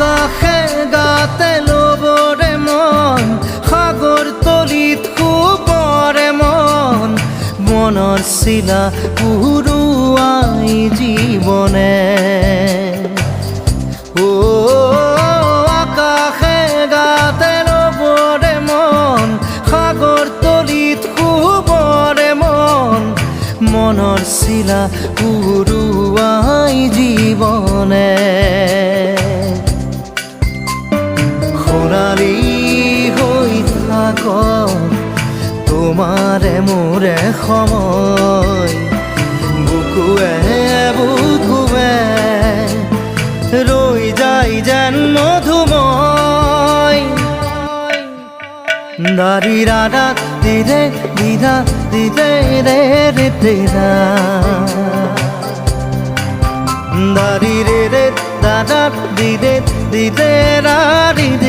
আকাশে গাতে ল'বৰে মন সাগৰ তলিত শুবৰে মন মনৰ চিলা উৰুৱাই জীৱনে আকাশে গাতে ল'বৰে মন সাগৰ তলিত শুবৰে মন মনৰ চিলা উৰুৱাই জীৱনে খৰালি হৈ থাক তোমাৰে মোৰে সময় বুকুৱে বুকুৱে ৰৈ যায় যেন মধুময় দাৰি ৰাধা দিদে দিদা দিদে ৰে ৰে দিদা দাৰি ৰে ৰে দাদা দিদে দিদে ৰা দিদে